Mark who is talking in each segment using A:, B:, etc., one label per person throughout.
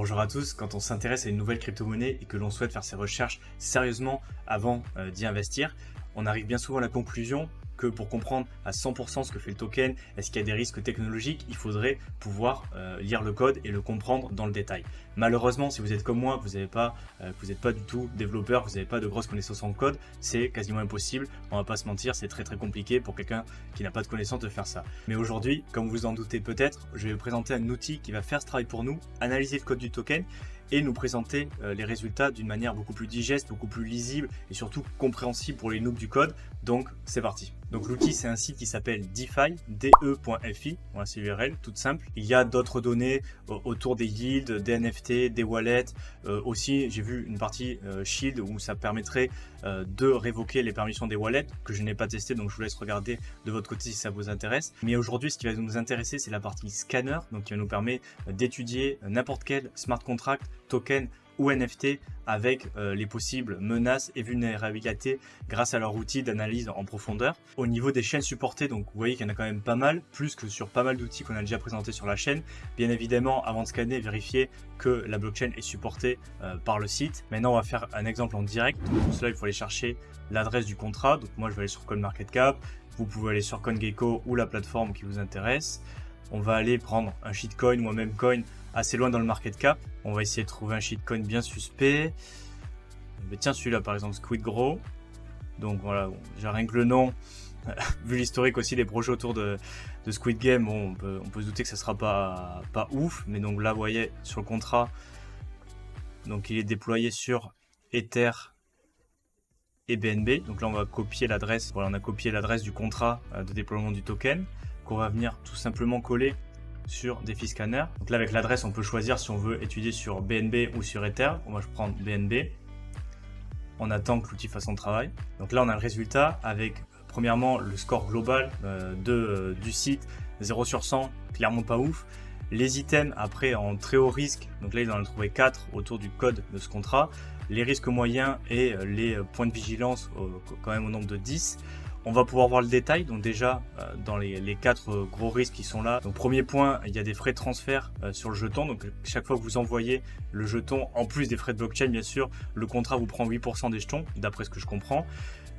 A: Bonjour à tous, quand on s'intéresse à une nouvelle crypto-monnaie et que l'on souhaite faire ses recherches sérieusement avant d'y investir, on arrive bien souvent à la conclusion que pour comprendre à 100% ce que fait le token, est-ce qu'il y a des risques technologiques, il faudrait pouvoir lire le code et le comprendre dans le détail. Malheureusement, si vous êtes comme moi, vous n'êtes pas du tout développeur, vous n'avez pas de grosses connaissances en code, c'est quasiment impossible, on va pas se mentir, c'est très compliqué pour quelqu'un qui n'a pas de connaissances de faire ça. Mais aujourd'hui, comme vous en doutez peut-être, je vais vous présenter un outil qui va faire ce travail pour nous, analyser le code du token et nous présenter les résultats d'une manière beaucoup plus digeste, beaucoup plus lisible et surtout compréhensible pour les noobs du code. Donc c'est parti. Donc l'outil, c'est un site qui s'appelle DeFi, de.fi, voilà, c'est l'URL toute simple. Il y a d'autres données autour des yields, des NFT, des wallets. Aussi, j'ai vu une partie Shield où ça permettrait de révoquer les permissions des wallets que je n'ai pas testé, donc je vous laisse regarder de votre côté si ça vous intéresse. Mais aujourd'hui, ce qui va nous intéresser, c'est la partie scanner, donc qui va nous permettre d'étudier n'importe quel smart contract, token ou NFT avec les possibles menaces et vulnérabilités grâce à leur outil d'analyse en profondeur. Au niveau des chaînes supportées, donc vous voyez qu'il y en a quand même pas mal, plus que sur pas mal d'outils qu'on a déjà présentés sur la chaîne. Bien évidemment, avant de scanner, vérifier que la blockchain est supportée par le site. Maintenant, on va faire un exemple en direct. Donc, pour cela, il faut aller chercher l'adresse du contrat. Donc moi, je vais aller sur CoinMarketCap. Vous pouvez aller sur CoinGecko ou la plateforme qui vous intéresse. On va aller prendre un shitcoin ou un memecoin assez loin dans le market cap. On va essayer de trouver un shitcoin bien suspect. Mais tiens, celui-là par exemple, Squid Grow. Donc voilà, bon, déjà rien que le nom, vu l'historique aussi des projets autour de Squid Game, bon, on peut se douter que ça sera pas ouf. Mais donc là, vous voyez sur le contrat, donc il est déployé sur Ether et BNB. Donc là, on va copier l'adresse. Voilà, on a copié l'adresse du contrat de déploiement du token qu'on va venir tout simplement coller sur DeFi Scanner. Donc là, avec l'adresse, on peut choisir si on veut étudier sur BNB ou sur Ether. On va prendre BNB. On attend que l'outil fasse son travail. Donc là, on a le résultat avec, premièrement, le score global du site, 0 sur 100, clairement pas ouf. Les items, après, en très haut risque, donc là, ils en ont trouvé 4 autour du code de ce contrat. Les risques moyens et les points de vigilance, quand même au nombre de 10. On va pouvoir voir le détail, donc déjà dans les 4 gros risques qui sont là. Donc premier point, il y a des frais de transfert sur le jeton, donc chaque fois que vous envoyez le jeton, en plus des frais de blockchain bien sûr, le contrat vous prend 8% des jetons, d'après ce que je comprends.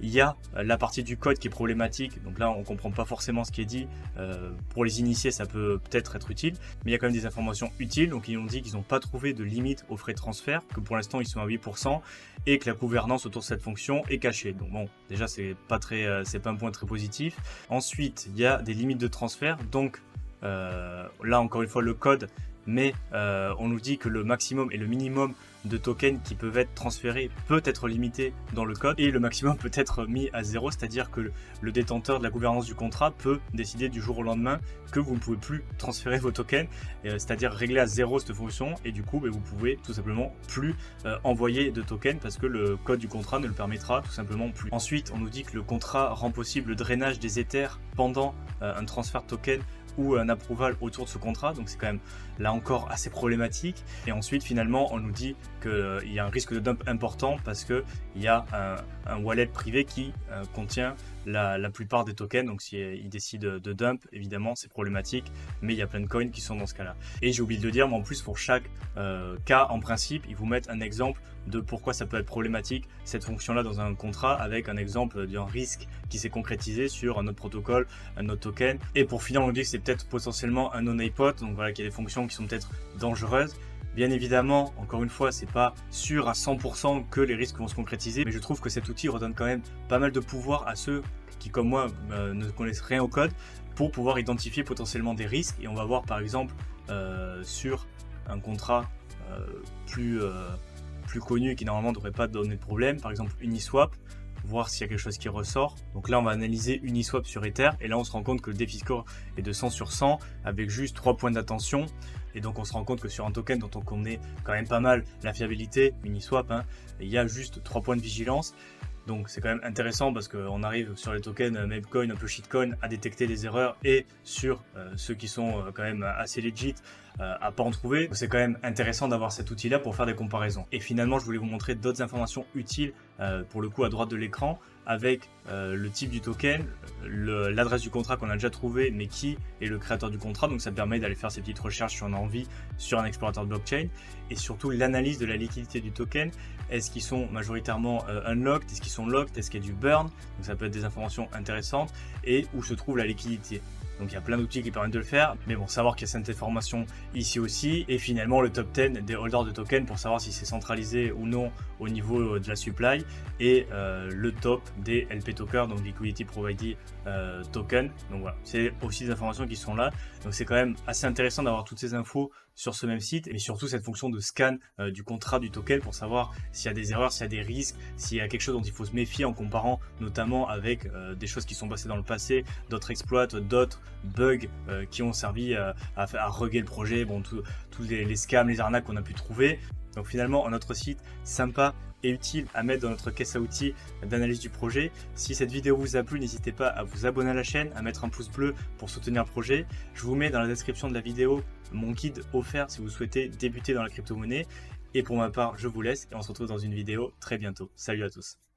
A: Il y a la partie du code qui est problématique, donc là on ne comprend pas forcément ce qui est dit. Pour les initiés ça peut peut-être être utile, mais il y a quand même des informations utiles. Donc ils ont dit qu'ils n'ont pas trouvé de limite aux frais de transfert, que pour l'instant ils sont à 8% et que la gouvernance autour de cette fonction est cachée. Donc bon, déjà c'est pas un point très positif. Ensuite il y a des limites de transfert, donc là encore une fois le code, mais on nous dit que le maximum et le minimum de tokens qui peuvent être transférés peut être limité dans le code et le maximum peut être mis à 0, c'est-à-dire que le détenteur de la gouvernance du contrat peut décider du jour au lendemain que vous ne pouvez plus transférer vos tokens, c'est-à-dire régler à 0 cette fonction, et du coup vous pouvez tout simplement plus envoyer de tokens parce que le code du contrat ne le permettra tout simplement plus. Ensuite, on nous dit que le contrat rend possible le drainage des ethers pendant un transfert de token ou un approval autour de ce contrat, donc c'est quand même là encore assez problématique. Et ensuite finalement on nous dit qu'il y a un risque de dump important parce qu'il y a un wallet privé qui contient la plupart des tokens, donc s'il décide de dump, évidemment c'est problématique, mais il y a plein de coins qui sont dans ce cas là. Et j'ai oublié de le dire, mais en plus pour chaque cas en principe ils vous mettent un exemple de pourquoi ça peut être problématique cette fonction là dans un contrat, avec un exemple d'un risque qui s'est concrétisé sur un autre protocole, un autre token. Et pour finir on nous dit que c'est peut-être potentiellement un non-apot, donc voilà qu'il y a des fonctions qui sont peut-être dangereuses. Bien évidemment, encore une fois, c'est pas sûr à 100% que les risques vont se concrétiser, mais je trouve que cet outil redonne quand même pas mal de pouvoir à ceux qui, comme moi, ne connaissent rien au code, pour pouvoir identifier potentiellement des risques. Et on va voir par exemple sur un contrat plus connu qui normalement ne devrait pas donner de problème, par exemple Uniswap, voir s'il y a quelque chose qui ressort. Donc là on va analyser Uniswap sur Ether et là on se rend compte que le DeFi score est de 100 sur 100 avec juste 3 points d'attention. Et donc on se rend compte que sur un token dont on connaît quand même pas mal la fiabilité, Uniswap, il y a juste 3 points de vigilance. Donc c'est quand même intéressant parce qu'on arrive sur les tokens memecoin, un peu shitcoin, à détecter des erreurs, et sur ceux qui sont quand même assez legit, à pas en trouver. C'est quand même intéressant d'avoir cet outil là pour faire des comparaisons. Et finalement je voulais vous montrer d'autres informations utiles pour le coup à droite de l'écran, avec le type du token, l'adresse du contrat qu'on a déjà trouvé, mais qui est le créateur du contrat. Donc ça permet d'aller faire ces petites recherches si on a envie sur un explorateur de blockchain, et surtout l'analyse de la liquidité du token. Est-ce qu'ils sont majoritairement unlocked, est-ce qu'ils sont locked, est-ce qu'il y a du burn, donc ça peut être des informations intéressantes, et où se trouve la liquidité. Donc il y a plein d'outils qui permettent de le faire, mais bon, savoir qu'il y a cette information ici aussi, et finalement le top 10 des holders de tokens pour savoir si c'est centralisé ou non au niveau de la supply, et le top des LP tokens, donc Liquidity Provided Token. Donc voilà, c'est aussi des informations qui sont là, donc c'est quand même assez intéressant d'avoir toutes ces infos sur ce même site, et surtout cette fonction de scan du contrat du token pour savoir s'il y a des erreurs, s'il y a des risques, s'il y a quelque chose dont il faut se méfier en comparant notamment avec des choses qui sont passées dans le passé, d'autres exploits, d'autres bugs qui ont servi à rugger le projet, bon, tous les scams, les arnaques qu'on a pu trouver. Donc finalement, notre site sympa et utile à mettre dans notre caisse à outils d'analyse du projet. Si cette vidéo vous a plu, n'hésitez pas à vous abonner à la chaîne, à mettre un pouce bleu pour soutenir le projet. Je vous mets dans la description de la vidéo mon guide offert si vous souhaitez débuter dans la crypto-monnaie. Et pour ma part, je vous laisse et on se retrouve dans une vidéo très bientôt. Salut à tous.